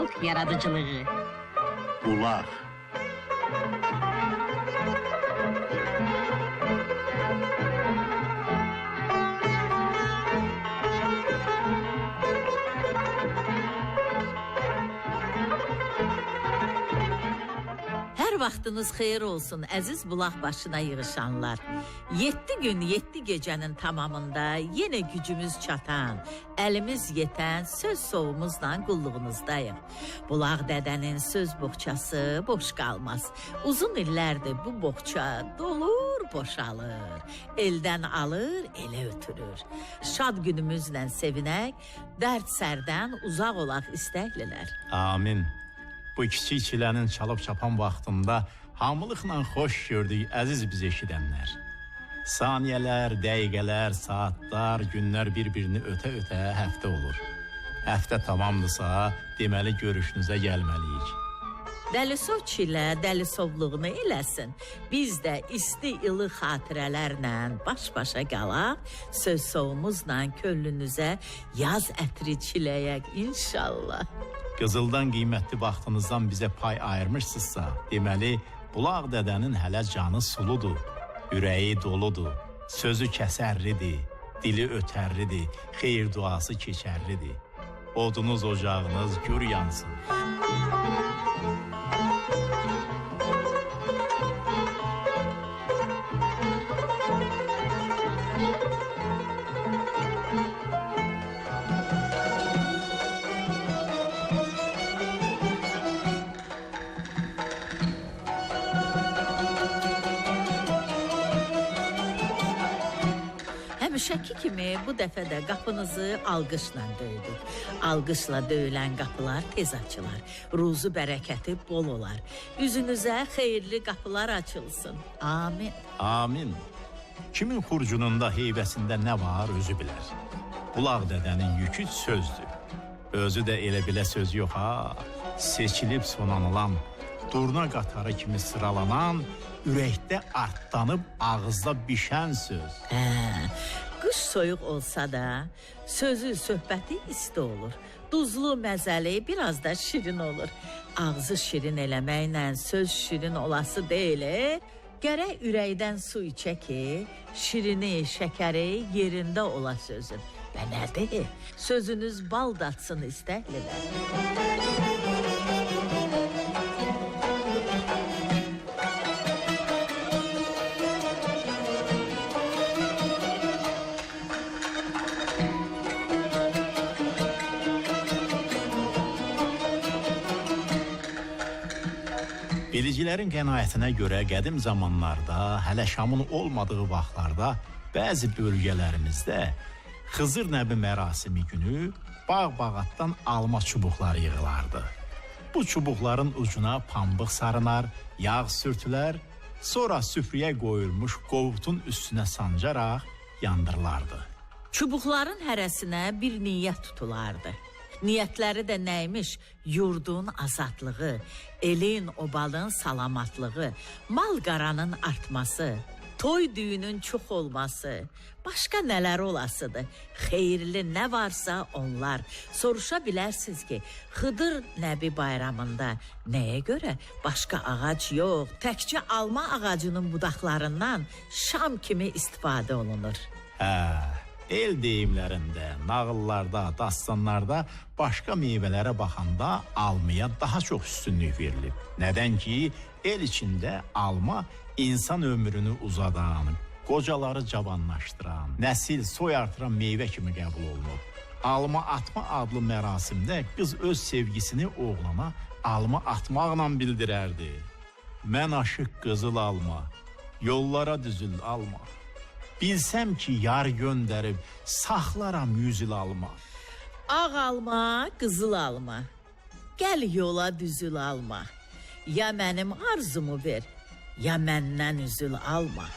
xalq yaradıcılığı. Bulaq. Hər vaxtınız xeyir olsun, əziz bulaq başına yığışanlar. 7 gün, 7 gecənin tamamında yenə gücümüz çatan, əlimiz yetən söz sovumuzla qulluğunuzdayıq. Bulaq dədənin söz boğçası boş qalmaz. Uzun illərdir bu boğça dolur, boşalır. Eldən alır, elə ötürür. Şad günümüzlə sevinək, dərd sərdən uzaq olaq istəklilər. Amin. Bu kiçik çilənin çalıb çapan vaxtında hamılıqla xoş gördük əziz biz eşidənlər. Saniyələr, dəqiqələr, saatlar, günlər bir-birini ötə-ötə həftə olur. Həftə tamamdırsa, deməli görüşünüzə gəlməliyik. Dəlisov çilə dəlisovluğunu eləsin. Biz də isti ilı xatirələrlə baş-başa qalaq, söz sovumuzla könlünüzə yaz ətri çiləyək inşallah. Qızıldan qiymətli vaxtınızdan bizə pay ayırmışsınızsa, deməli, bulaq dədənin hələ canı suludur, ürəyi doludur, sözü kəsərlidir, dili ötərlidir, xeyir duası keçərlidir. Odunuz, ocağınız gür yansın. Həmişəki kimi bu dəfə də qapınızı alqışla döydük. Alqışla döyülən qapılar tez açılar. Ruzu bərəkəti bol olar. Üzünüzə xeyirli qapılar açılsın. Amin. Amin. Kimin xurcununda, heybəsində nə var özü bilər. Bulaq dədənin yükü sözdür. Özü də elə bilə söz yox ha. Seçilib sonanılan, durna qatarı kimi sıralanan, ürəkdə artlanıb ağızda bişən söz. Qış soyuq olsa da sözü, söhbəti isti olur. Duzlu, məzəli, biraz da şirin olur. Ağzı şirin eləməklə söz şirin olası deyil. Gərək ürəkdən su içə ki, şirini, şəkəri yerində ola sözün. Və nədir? Sözünüz bal datsın istəklilər. Bilicilərin qənaətinə görə qədim zamanlarda, hələ şamın olmadığı vaxtlarda bəzi bölgələrimizdə Xızır Nəbi mərasimi günü bağ-bağatdan alma çubuqları yığılardı. Bu çubuqların ucuna pambıq sarınar, yağ sürtülər, sonra süfrəyə qoyulmuş qovutun üstünə sancaraq yandırılardı. Çubuqların hərəsinə bir niyyət tutulardı. Niyyətləri də nəymiş? Yurdun azadlığı, elin, obalın salamatlığı, mal-qaranın artması, toy düyünün çox olması, başqa nələr olasıdır. Xeyirli nə varsa onlar. Soruşa bilərsiniz ki, Xıdır Nəbi bayramında nəyə görə başqa ağac yox, təkcə alma ağacının budaqlarından şam kimi istifadə olunur. El deyimlərində, nağıllarda, dastanlarda başqa meyvələrə baxanda almaya daha çox üstünlük verilib. Nədən ki, el içində alma insan ömrünü uzadan, qocaları cavanlaşdıran, nəsil soy artıran meyvə kimi qəbul olunub. Alma atma adlı mərasimdə qız öz sevgisini oğlana alma atmaqla bildirərdi. Mən aşıq qızıl alma, yollara düzül alma. Bilsəm ki, yar göndərib, saxlaram 100 il alma. Ağ alma, qızıl alma, gəl yola düzül alma. Ya mənim arzumu ver, ya məndən üzül alma.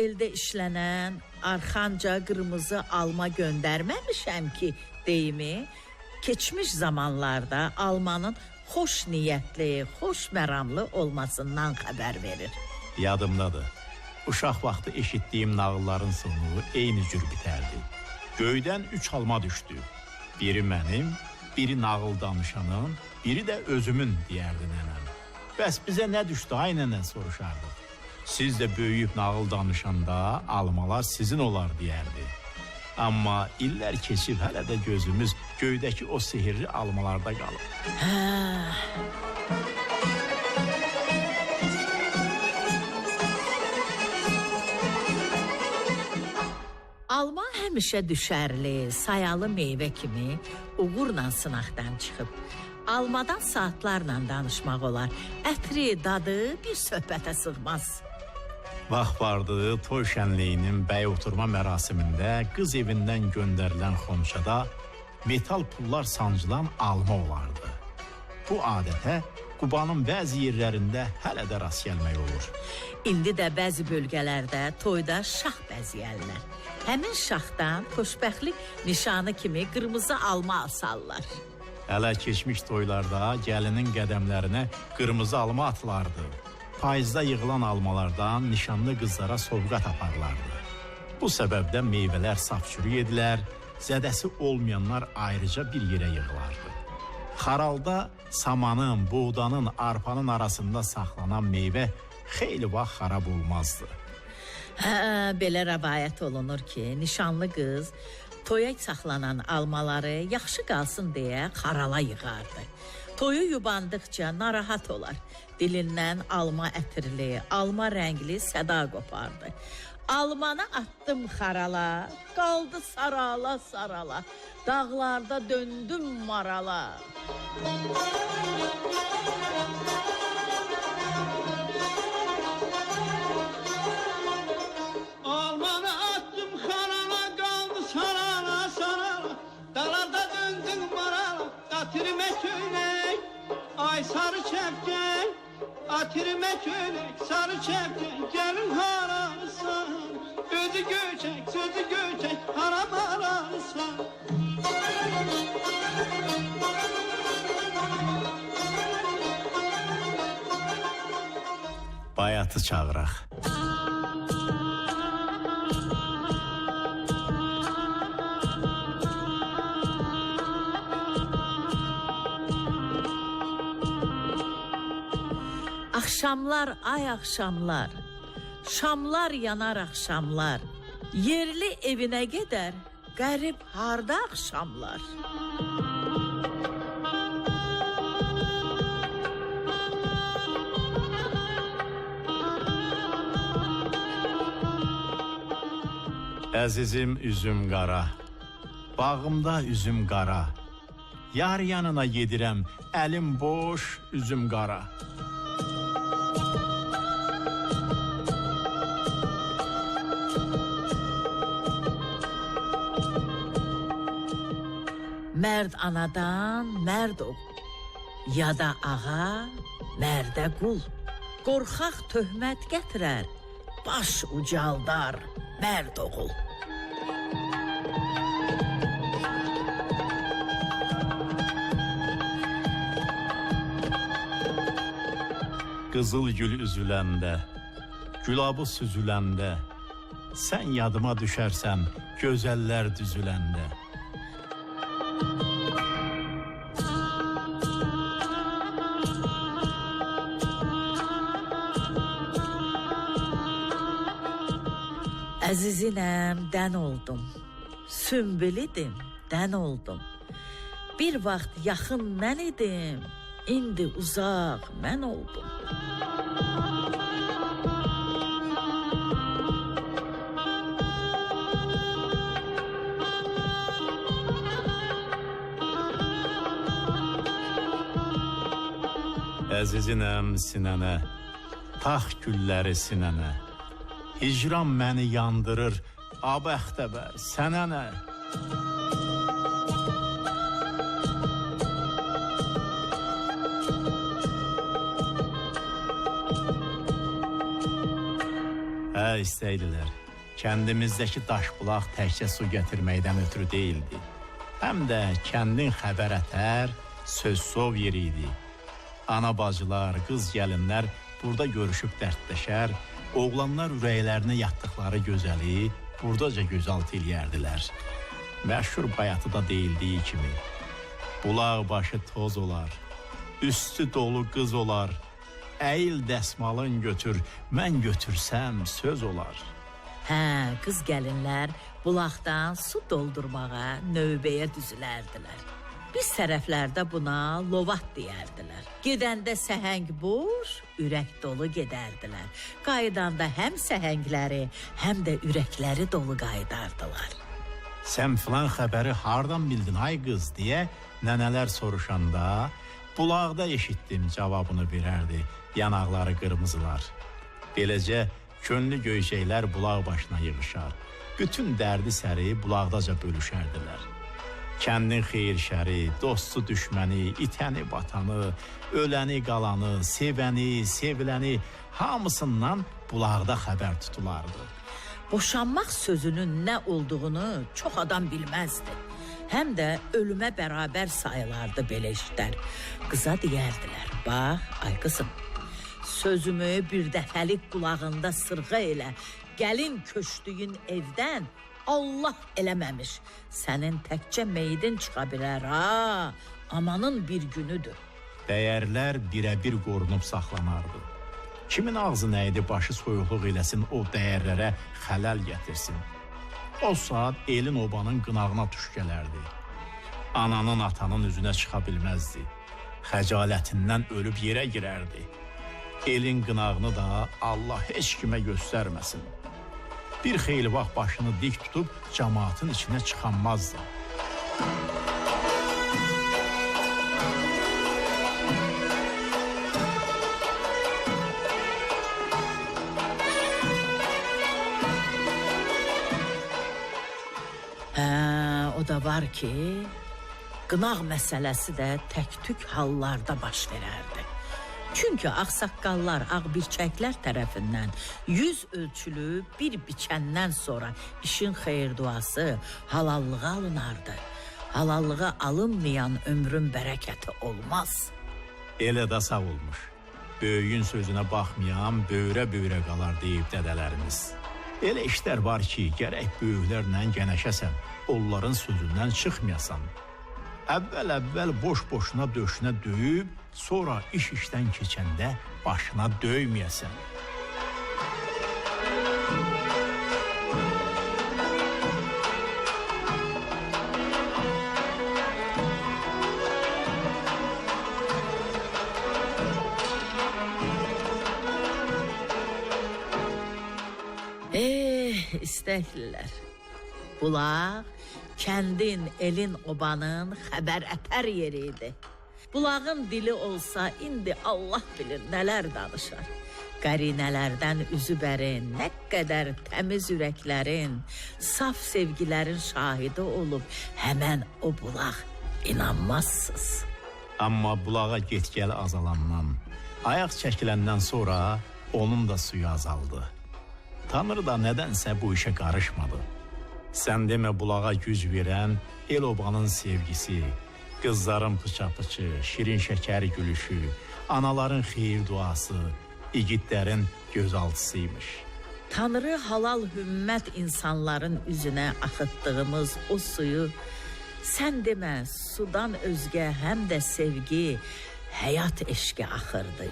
Eldə işlənən arxanca qırmızı alma göndərməmişəm ki, deyimi keçmiş zamanlarda almanın xoş niyyətli, xoş məramlı olmasından xəbər verir. Yadımdadır. Uşaq vaxtı eşitdiyim nağılların sonu eyni cür bitərdi. Göydən 3 alma düşdü. Biri mənim, biri nağıl danışanın, biri də özümün deyərdi nənəm. Bəs bizə nə düşdü ay nənə soruşardıq. Siz də böyüyüb nağıl danışanda almalar sizin olar deyərdi. Amma illər keçib hələ də gözümüz göydəki o sehirli almalarda qalır. Alma həmişə düşərli, sayalı meyvə kimi uğurla sınaqdan çıxıb. Almadan saatlarla danışmaq olar. Ətri, dadı bir söhbətə sığmaz. Vaxt vardı, toy şənliyinin bəy oturma mərasimində qız evindən göndərilən xonçada metal pullar sancılan alma olardı. Bu adətə Qubanın bəzi yerlərində hələ də rast gəlmək olur. İndi də bəzi bölgələrdə toyda şax bəzəyərlər. Həmin şaxdan xoşbəxtlik nişanı kimi qırmızı alma asarlar. Hələ keçmiş toylarda gəlinin qədəmlərinə qırmızı alma atılardı. Payızda yığılan almalardan nişanlı qızlara sovqat aparlardı. Bu səbəbdən meyvələr saf-çürük edilər, zədəsi olmayanlar ayrıca bir yerə yığılardı. Xaralda samanın, buğdanın, arpanın arasında saxlanan meyvə xeyli vaxt xarab olmazdı. Belə rəvayət olunur ki, nişanlı qız toya saxlanan almaları yaxşı qalsın deyə xarala yığardı. Toyu yubandıqca narahat olar. Dilindən alma ətirli, alma rəngli səda qopardı. Almanı attım xarala, qaldı sarala sarala, dağlarda döndüm marala. Almanı attım xarala, qaldı sarala sarala, dağlarda döndüm marala, qatirmə köynək, ay sarı çəpkən, atirmə köynək, sarı çəpkən, gəlin hararsan, özü göçək, sözü göçək, haram ararsan. Bayatı çağıraq. Axşamlar, ay axşamlar, şamlar yanar axşamlar, yerli evinə gedər, qərib harda axşamlar. Əzizim üzüm qara, bağımda üzüm qara, yar yanına gedirəm, əlim boş, üzüm qara. Mərd anadan mərd oğul, ya da ağa, mərdə qul. Qorxaq töhmət gətirər, baş ucaldar mərd oğul. Qızıl gül üzüləndə, gülabı süzüləndə, sən yadıma düşərsən gözəllər düzüləndə. Əzizinəm, dən oldum, sümbülidim, dən oldum. Bir vaxt yaxın mən idim, indi uzaq mən oldum. Əzizinəm sinənə, tax gülləri sinənə. Hicran məni yandırır, abəxtəbə, sənə nə? İstəydilər. Kəndimizdəki daş bulaq təkcə su gətirməkdən ötürü deyildi. həm də kəndin xəbərətər, söz-sov yeri idi. Ana bacılar, qız gəlinlər burada görüşüb dərdləşər, oğlanlar ürəklərinə yatdıqları gözəli buradaca gözaltı eləyərdilər. Məşhur bayatıda deyildiyi kimi, bulaq başı toz olar, üstü dolu qız olar, əyil dəsmalın götür, mən götürsəm söz olar. Hə, qız gəlinlər bulaqdan su doldurmağa növbəyə düzülərdilər. Biz tərəflərdə buna lovat deyərdilər. Gedəndə səhəng boş, ürək dolu gedərdilər. Qaydanda həm səhəngləri, həm də ürəkləri dolu qaydardılar. Sən filan xəbəri hardan bildin ay qız deyə nənələr soruşanda bulaqda eşitdim cavabını verərdi yanaqları qırmızılar. Beləcə könlü göyçəklər bulaq başına yığışar. Bütün dərdi səri bulaqdaca bölüşərdilər. Kəndin xeyir-şəri, dostu düşməni, itəni batanı, öləni qalanı, sevəni, seviləni hamısından bulaqda xəbər tutulardı. Boşanmaq sözünün nə olduğunu çox adam bilməzdi. Həm də ölümə bərabər sayılardı belə işlər. Qıza deyərdilər, bax, ay qızım, sözümü bir dəfəlik qulağında sırğa elə, gəlin köçdüyün evdən Allah eləməmiş, sənin təkcə meydin çıxa bilər, ha, amanın bir günüdür. Dəyərlər birə-bir qorunub saxlanardı. Kimin ağzı nəydi, başı soyuqluq eləsin, o dəyərlərə xələl gətirsin. O saat elin obanın qınağına tuş gələrdi. Ananın, atanın üzünə çıxa bilməzdi. Xəcalətindən ölüb yerə girərdi. Elin qınağını da Allah heç kimə göstərməsin. Bir xeyli vaxt başını dik tutub cəmaatın içinə çıxanmazdı. O da var ki, qınaq məsələsi də tək-tük hallarda baş verərdi. Çünki ağsaqqallar, ağbirçəklər tərəfindən 100 ölçülü bir biçəndən sonra işin xeyir duası halallığa alınardı. Halallığa alınmayan ömrün bərəkəti olmaz. Elə də sağ olmuş. Böyüyün sözünə baxmayan böyrə-böyrə qalar deyib dədələrimiz. Elə işlər var ki, gərək böyüklərlə gənəşəsən, onların sözündən çıxmayasan. Əvvəl boş-boşuna döşünə döyüb, sonra iş işdən keçəndə başına döyməyəsən. İstəklilər. Bulaq, kəndin, elin, obanın xəbər ətər yeri idi. Bulağın dili olsa, indi Allah bilir nələr danışar. Qarinələrdən üzü bərin, nə qədər təmiz ürəklərin, saf sevgilərin şahidi olub, həmən o bulaq, inanmazsınız. Amma bulağa get-gəli azalandan, ayaq çəkiləndən sonra onun da suyu azaldı. Tanrı da nədənsə bu işə qarışmadı. Sən demə bulağa güc verən el-obanın sevgisi, qızların pıça-pıçı, şirin şəkəri gülüşü, anaların xeyir duası, igidlərin gözaltısıymış. Tanrı halal hümmət insanların üzünə axıtdığımız o suyu, sən demə sudan özgə həm də sevgi, həyat eşqi axırdı.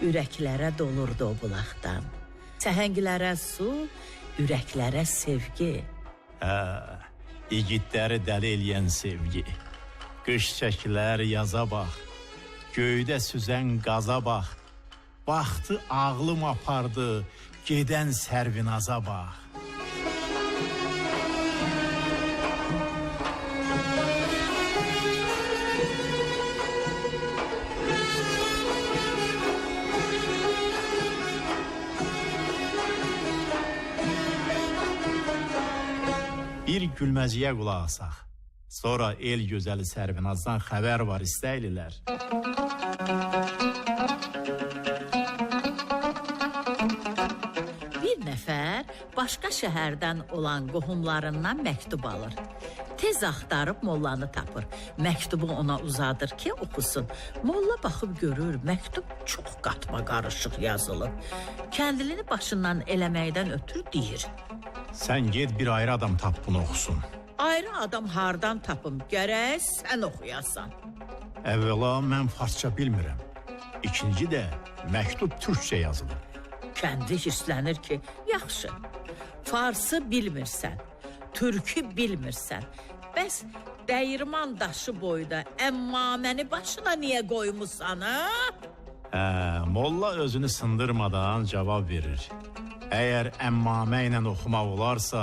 Ürəklərə dolurdu o bulaqdan. Səhənglərə su, ürəklərə sevgi. İgidləri dəli eləyən sevgi. Qış çəkilər yaza bax, göydə süzən qaza bax. Baxdı ağlım apardı, gedən sərvinaza bax. Bir gülməciyə qulaq asaq. Sonra el gözəli Sərvinazdan xəbər var istəylilər. Bir nəfər başqa şəhərdən olan qohumlarından məktub alır. Tez axtarıb mollanı tapır. Məktubu ona uzadır ki, oxusun. Molla baxıb görür, məktub çox qatma qarışıq yazılıb. Kəndilini başından eləməkdən ötürü deyir. Sən get bir ayrı adam tap bunu oxusun. Ayrı adam hardan tapım, gərək sən oxuyasan. Əvvəla mən farsça bilmirəm. İkinci də məktub türkçə yazılır. Kəndi hirslənir ki, yaxşı, farsı bilmirsən, türkü bilmirsən. Bəs dəyirman daşı boyda əmmaməni başına niyə qoymusan, ha? Molla özünü sındırmadan cavab verir. Əgər əmmamə ilə oxumaq olarsa,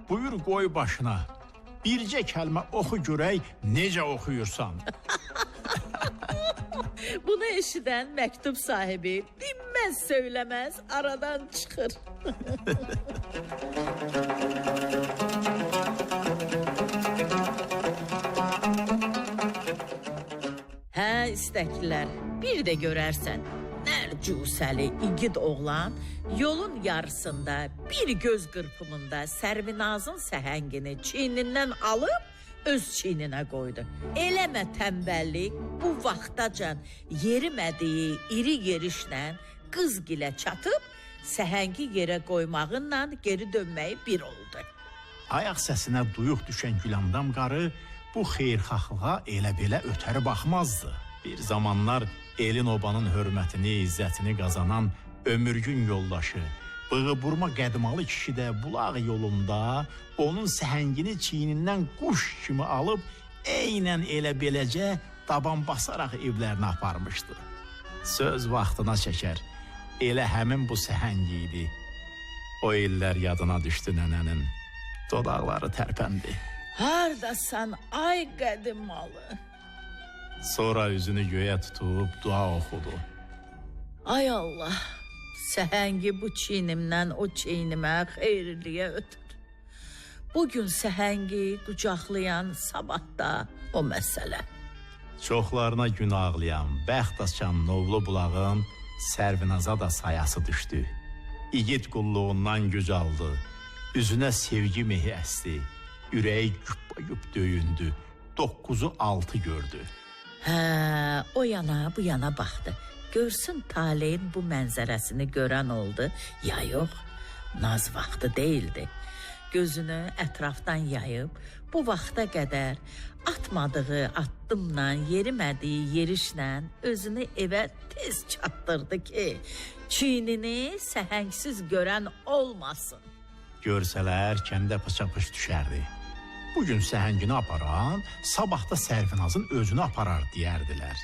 buyur qoy başına. Bircə kəlmə oxu görək, necə oxuyursan. Bunu eşidən məktub sahibi dinməz söyləməz aradan çıxır. Hə, istəklər, bir də görərsən, nərcusəli igid oğlan yolun yarısında bir göz qırpımında Sərvinazın səhəngini çiynindən alıb öz çiyninə qoydu. Eləmə tənbəllik, bu vaxtacan yerimədiyi iri yerişlə qızgilə çatıb səhəngi yerə qoymağınla geri dönməyi bir oldu. Ayaq səsinə duyuq düşən Güləndam qarı bu xeyirxahlığa elə-belə ötəri baxmazdı. Bir zamanlar elin obanın hörmətini, izzətini qazanan ömürgün yoldaşı, bığı-burma qədmalı kişi də bulaq yolunda onun səhəngini çiynindən quş kimi alıb eynən elə-beləcə daban basaraq evlərinə aparmışdı. Söz vaxtına çəkər, elə həmin bu səhəngi idi. O illər yadına düşdü nənənin, dodaqları tərpəndi. Hardasan ay qədimmalı? Sonra üzünü göyə tutub dua oxudu. Ay Allah, səhəngi bu çiynimdən o çiynimə xeyirliyə ötür. Bugün səhəngi qucaqlayan sabahda o məsələ. Çoxlarına gün ağlayan, bəxt açan Novlu bulağın Sərvinaza da sayası düşdü. İgid qulluğundan güc aldı, üzünə sevgi mehi əsdi, ürəyi güp döyündü, 9'u 6 gördü. Hə, o yana bu yana baxdı. Görsün taleyin bu mənzərəsini görən oldu, ya yox, naz vaxtı değildi. Gözünü ətrafdan yayıb, bu vaxta qədər atmadığı addımla, yerimədiyi yerişlə özünü evə tez çatdırdı ki, çiynini səhəngsiz görən olmasın. Görsələr kəndə pıça-pış düşərdi. Bugün səhəngini aparan, sabah da Sərvinazın özünü aparar deyərdilər.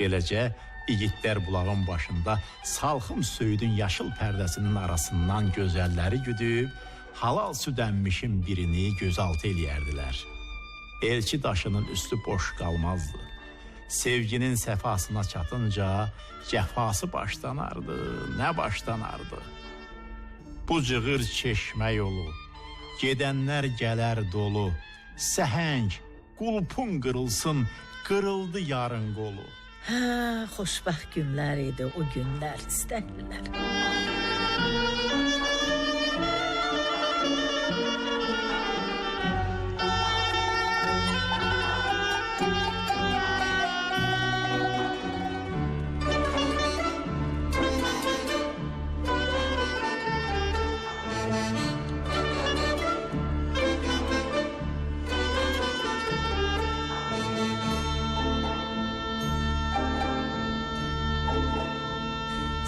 Beləcə, igidlər bulağın başında salxım söyüdün yaşıl pərdəsinin arasından gözəlləri güdüb, halal südənmişin birini gözaltı eləyərdilər. Elçi daşının üstü boş qalmazdı. Sevginin səfasına çatınca cəfası başlanardı, nə başlanardı. Bu cığır çeşmə yolu, gedənlər gələr dolu, səhəng, qulpun qırılsın, qırıldı yarın qolu. Hə, xoşbəxt günlər idi o günlər, istəklilər.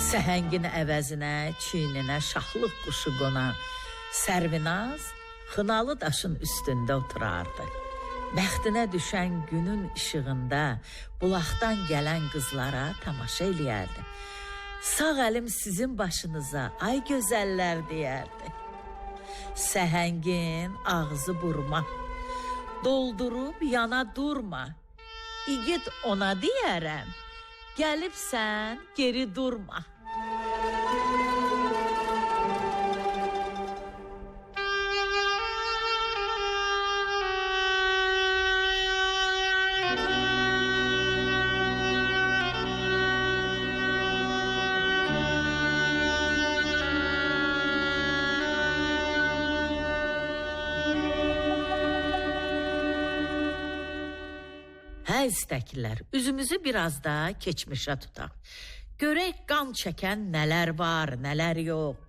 Səhəngin əvəzinə çiyninə şahlıq quşu qonan Sərvinaz xınalı daşın üstündə oturardı. Bəxtinə düşən günün işığında bulaqdan gələn qızlara tamaşa eləyərdi. Sağ əlim sizin başınıza, ay gözəllər deyərdi. Səhəngin ağzı burma, doldurub yana durma. İgid ona deyərəm, gəlibsən geri durma. Hə istəklər, üzümüzü biraz da keçmişə tutaq. Görək qan çəkən nələr var, nələr yox.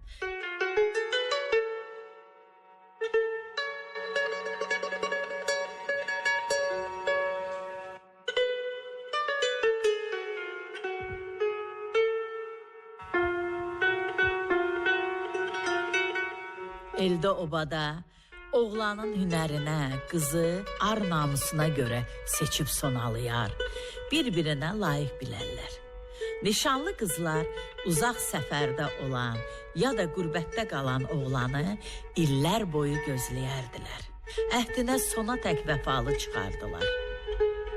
Eldə obada oğlanın hünərinə, qızı ar namusuna görə seçib sonalayar, bir-birinə layiq bilərlər. Nişanlı qızlar uzaq səfərdə olan ya da qürbətdə qalan oğlanı illər boyu gözləyərdilər. Əhdinə sona tək vəfalı çıxardılar.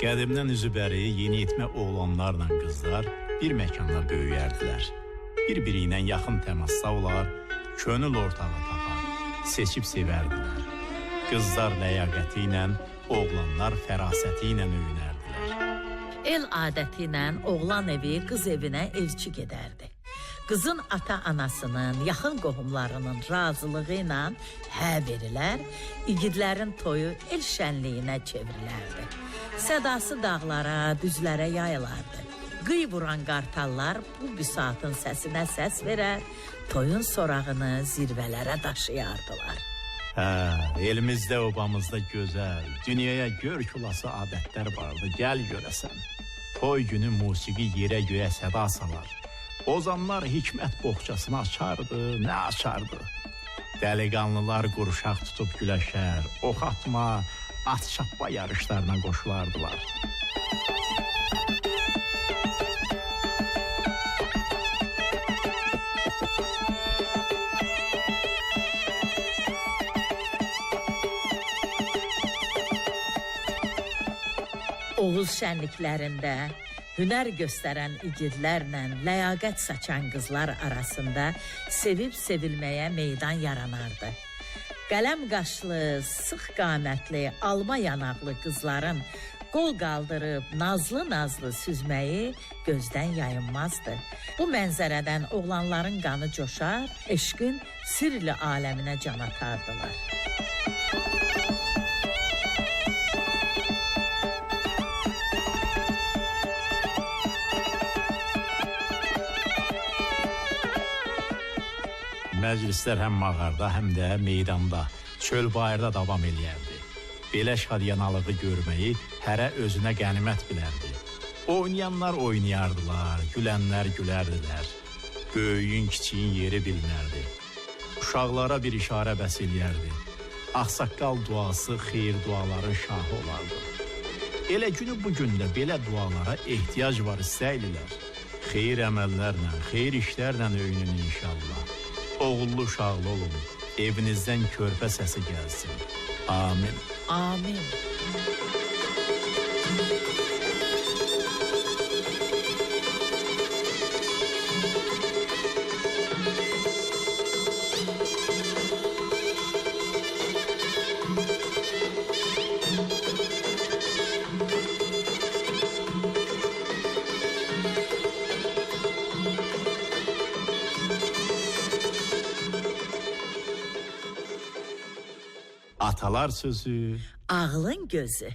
Qədimdən üzübəri yeniyetmə oğlanlarla qızlar bir məkanda böyüyərdilər. Bir-biri ilə yaxın təmasda olar, könül ortağı tapar, seçib sevərdilər. Qızlar ləyaqəti ilə, oğlanlar fərasəti ilə öyünərdilər. El adəti ilə oğlan evi qız evinə elçi gedərdi. Qızın ata-anasının, yaxın qohumlarının razılığı ilə hə verilər, igidlərin toyu el şənliyinə çevrilərdi. Sədası dağlara, düzlərə yayılardı. Qıy vuran qartallar bu büsatın səsinə səs verər, toyun sorağını zirvələrə daşıyardılar. Elimizdə, obamızda gözəl, dünyaya görk olası adətlər vardı, gəl görəsən. Toy günü musiqi yerə göyə səda salar. Ozanlar hikmət boğçasını açardı, nə açardı? Dəliqanlılar quruşaq tutub güləşər, ox atma, at çapma yarışlarına qoşulardılar. Oğuz şənliklərində hünər göstərən igidlərlə ləyaqət saçan qızlar arasında sevib sevilməyə meydan yaranardı. Qələm qaşlı, sıx qamətli, alma yanaqlı qızların qol qaldırıb nazlı-nazlı süzməyi gözdən yayınmazdı. Bu mənzərədən oğlanların qanı coşar, eşqin sirli aləminə can atardılar. Məclislər həm mağarda, həm də meydanda, çöl bayırda davam eləyərdi. Belə şadyanalığı görməyi hərə özünə qənimət bilərdi. Oynayanlar oynayardılar, gülənlər gülərdilər. Böyüyün, kiçiyin yeri bilinərdi. Uşaqlara bir işarə bəs eləyərdi. Ağsaqqal duası xeyir duaların şahı olardı. Elə günü bu gündə belə dualara ehtiyac var istəylilər. Xeyir əməllərlə, xeyir işlərlə öyünün inşallah. Oğullu uşaqlı olun, evinizdən körpə səsi gəlsin. Amin. Amin. Atalar sözü, Ağlın gözü.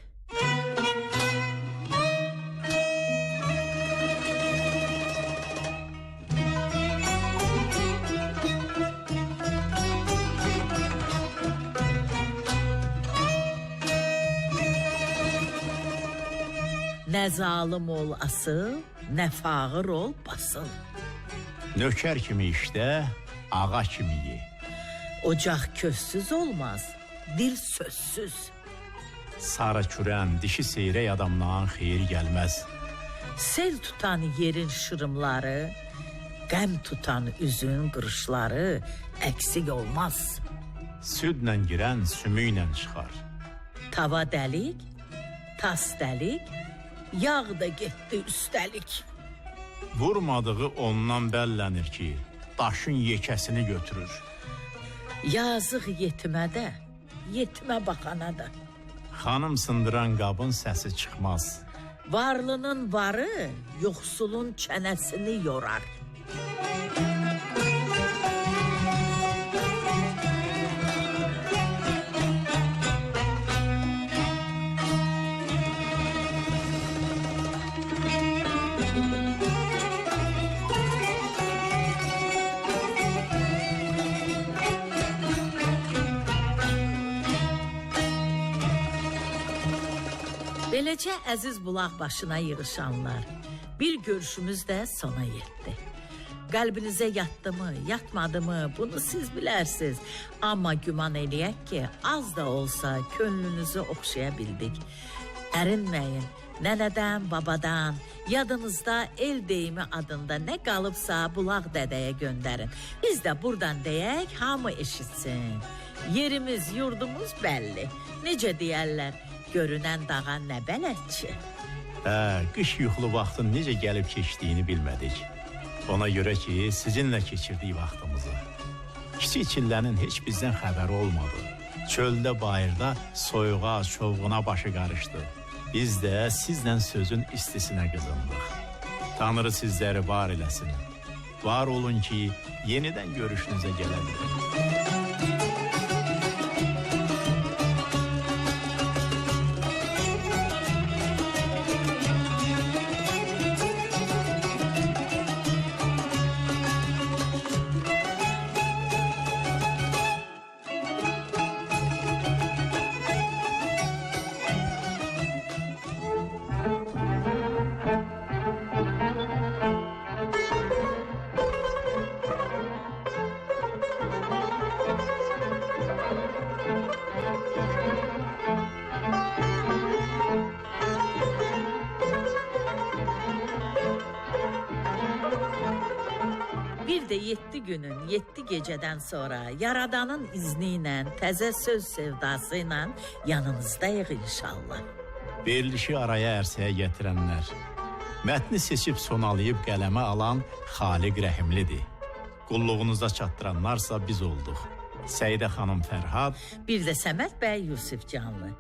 Nə zalim ol asıl, nə fağır ol basıl. nökər kimi işdə, ağa kimi ye. Ocaq közsüz olmaz, dil sözsüz. Sarı kürən, dişi seyrək adamdan xeyir gəlməz. Sel tutan yerin şırımları, qəm tutan üzün qırışları əksik olmaz. Südlə girən sümüklə çıxar. Tava dəlik, tas dəlik, yağ da getdi üstəlik. Vurmadığı ondan bəllənir ki, daşın yekəsini götürür. Yazıq yetimə də, yetimə baxana da. Xanım sındıran qabın səsi çıxmaz. Varlının varı, yoxsulun çənəsini yorar. Beləcə əziz bulaq başına yığışanlar, bir görüşümüz də sona yetdi. Qəlbinizə yatdımı, yatmadımı, bunu siz bilərsiniz. Amma güman eləyək ki, az da olsa könlünüzü oxşaya bildik. Ərinməyin, nənədən, babadan, yadınızda el deyimi adında nə qalıbsa bulaq dədəyə göndərin. Biz də buradan deyək, hamı eşitsin. Yerimiz, yurdumuz bəlli. Necə deyərlər, görünən dağa nə bələdçi? Qış yuxulu vaxtın necə gəlib keçdiyini bilmədik. Ona görə ki, sizinlə keçirdik vaxtımızı. Kiçik çillənin heç bizdən xəbəri olmadı. Çöldə, bayırda soyuğa, çovğuna başı qarışdı. Biz də sizlə sözün istisinə qızındıq. Tanrı sizləri var eləsin. Var olun ki, yenidən görüşünüzə gələ bilin. Bir də 7 günün, 7 gecədən sonra Yaradanın izni ilə, təzə söz sevdası ilə yanınızdayıq inşallah. Verilişi araya ərsəyə gətirənlər, mətni seçib sonalayıb qələmə alan Xaliq Rəhimlidir. Qulluğunuza çatdıranlarsa biz olduq. Səidə xanım Fərhad, Bir də Səməd bəy Yusif Canlı.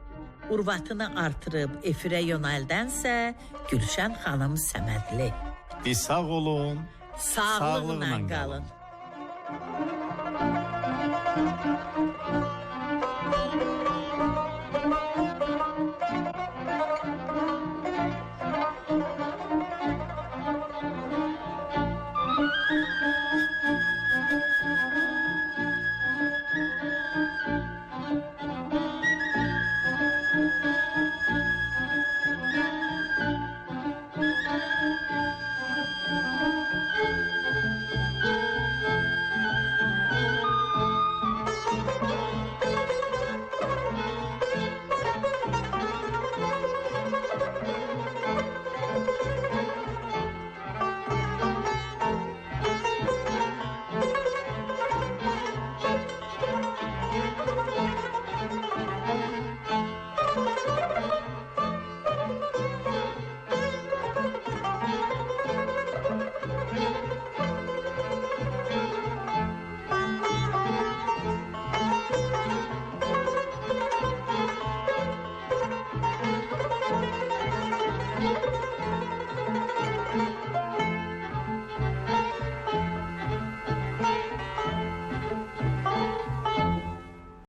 Urvatını artırıb efirə yönəldənsə Gülşən xanım Səmədli. biz sağ olun, Sağlıqla qalın.